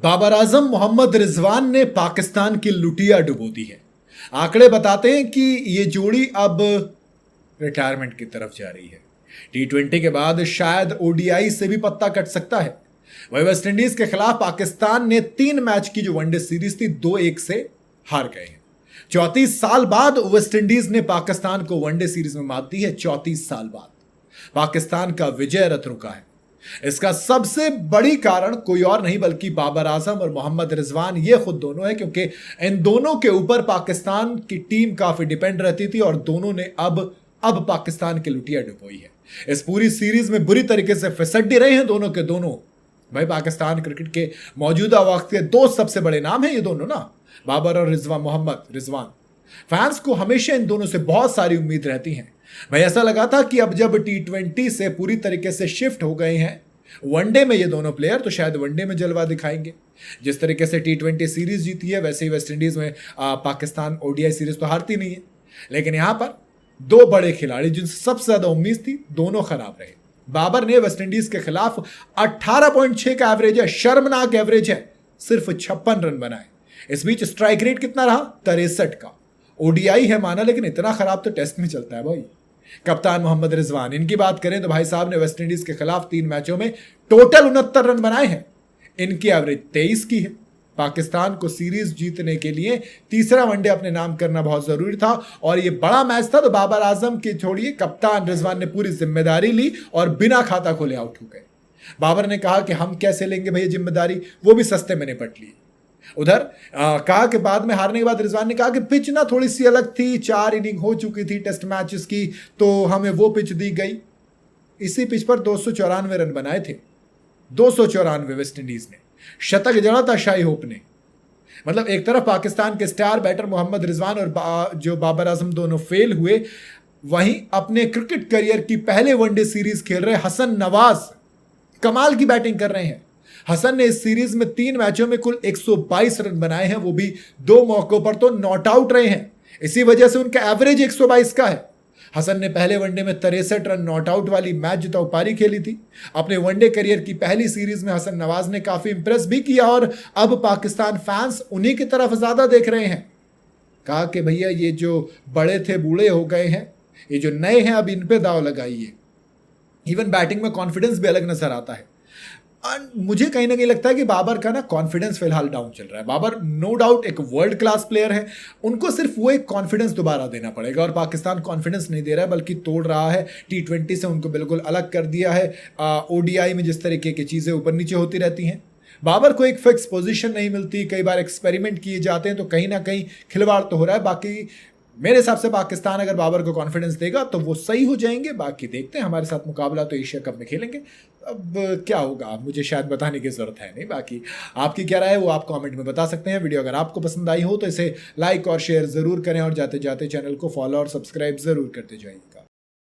बाबर आजम मोहम्मद रिजवान ने पाकिस्तान की लुटिया डुबो दी है। आंकड़े बताते हैं कि ये जोड़ी अब रिटायरमेंट की तरफ जा रही है। T20 के बाद शायद ओडीआई से भी पत्ता कट सकता है। वही वेस्टइंडीज के खिलाफ पाकिस्तान ने 3 मैच की जो वनडे सीरीज थी 2-1 से हार गए हैं। 34 साल बाद वेस्टइंडीज ने पाकिस्तान को वनडे सीरीज में मात दी है। 34 साल बाद पाकिस्तान का विजय रथ रुका है। इसका सबसे बड़ी कारण कोई और नहीं बल्कि बाबर आजम और मोहम्मद रिजवान ये खुद दोनों है, क्योंकि इन दोनों के ऊपर पाकिस्तान की टीम काफी डिपेंड रहती थी और दोनों ने अब पाकिस्तान की लुटिया डुबोई है। इस पूरी सीरीज में बुरी तरीके से फिसड्डी भी रहे हैं दोनों के दोनों। भाई पाकिस्तान क्रिकेट के मौजूदा वक्त के 2 सबसे बड़े नाम हैं ये दोनों ना, बाबर और रिजवान, मोहम्मद रिजवान। फैंस को हमेशा इन दोनों से बहुत सारी उम्मीद रहती हैं। भाई ऐसा लगा था कि अब जब T20 से पूरी तरीके से शिफ्ट हो गए हैं वनडे में ये दोनों प्लेयर, तो शायद वनडे में जलवा दिखाएंगे। जिस तरीके से T20 सीरीज जीती है वैसे ही वेस्टइंडीज में पाकिस्तान ओडीआई सीरीज तो हारती नहीं है। लेकिन यहां पर 2 बड़े खिलाड़ी जिनसे सबसे ज्यादा उम्मीद थी दोनों खराब रहे। बाबर ने वेस्टइंडीज के खिलाफ 18.6 का एवरेज है, शर्मनाक एवरेज है, सिर्फ 56 रन बनाए। इस बीच स्ट्राइक रेट कितना रहा? 63 का। ओडीआई है माना, लेकिन इतना खराब तो टेस्ट में चलता है भाई। कप्तान मोहम्मद रिजवान, इनकी बात करें तो भाई साहब ने वेस्टइंडीज के खिलाफ 3 मैचों में टोटल 69 रन बनाए हैं। इनकी एवरेज 23 की है। पाकिस्तान को सीरीज जीतने के लिए तीसरा वनडे अपने नाम करना बहुत जरूरी था और ये बड़ा मैच था, तो बाबर आजम की छोड़िए कप्तान रिजवान ने पूरी जिम्मेदारी ली और बिना खाता खोले आउट हो गए। बाबर ने कहा कि हम कैसे लेंगे भैया जिम्मेदारी, वो भी सस्ते में निपट ली। उधर कहा कि बाद में हारने के बाद रिजवान ने कहा कि पिच ना थोड़ी सी अलग थी, 4 इनिंग हो चुकी थी टेस्ट मैचेस की, तो हमें वो पिच दी गई। इसी पिच पर 294 रन बनाए थे, 294 वेस्टइंडीज ने। शतक जड़ा था शाही होप ने। मतलब एक तरफ पाकिस्तान के स्टार बैटर मोहम्मद रिजवान और जो बाबर आजम दोनों फेल हुए, वहीं अपने क्रिकेट करियर की पहले वनडे सीरीज खेल रहे हसन नवाज कमाल की बैटिंग कर रहे हैं। हसन ने इस सीरीज में 3 मैचों में कुल 122 रन बनाए हैं, वो भी 2 मौकों पर तो नॉट आउट रहे हैं। इसी वजह से उनका एवरेज 122 का है। हसन ने पहले वनडे में 63 रन नॉट आउट वाली मैच जिताऊ पारी खेली थी। अपने वनडे करियर की पहली सीरीज में हसन नवाज ने काफी इंप्रेस भी किया और अब पाकिस्तान फैंस उन्हीं की तरफ ज्यादा देख रहे हैं। कहा कि भैया ये जो बड़े थे बूढ़े हो गए हैं, ये जो नए हैं अब इन पे दाव लगाइए। इवन बैटिंग में कॉन्फिडेंस भी अलग नजर आता है। मुझे कहीं ना कहीं लगता है कि बाबर का ना कॉन्फिडेंस फिलहाल डाउन चल रहा है। बाबर नो डाउट एक वर्ल्ड क्लास प्लेयर है, उनको सिर्फ वो एक कॉन्फिडेंस दोबारा देना पड़ेगा और पाकिस्तान कॉन्फिडेंस नहीं दे रहा है बल्कि तोड़ रहा है। T20 से उनको बिल्कुल अलग कर दिया है। ओडीआई में जिस तरीके की चीज़ें ऊपर नीचे होती रहती हैं, बाबर को एक फिक्स पोजीशन नहीं मिलती, कई बार एक्सपेरिमेंट किए जाते हैं, तो कहीं ना कहीं खिलवाड़ तो हो रहा है। बाकी मेरे हिसाब से पाकिस्तान अगर बाबर को कॉन्फिडेंस देगा तो वो सही हो जाएंगे। बाकी देखते हैं, हमारे साथ मुकाबला तो एशिया कप में खेलेंगे, अब क्या होगा मुझे शायद बताने की जरूरत है नहीं। बाकी आपकी क्या राय है वो आप कमेंट में बता सकते हैं। वीडियो अगर आपको पसंद आई हो तो इसे लाइक और शेयर जरूर करें और जाते जाते चैनल को फॉलो और सब्सक्राइब जरूर करते जाइएगा।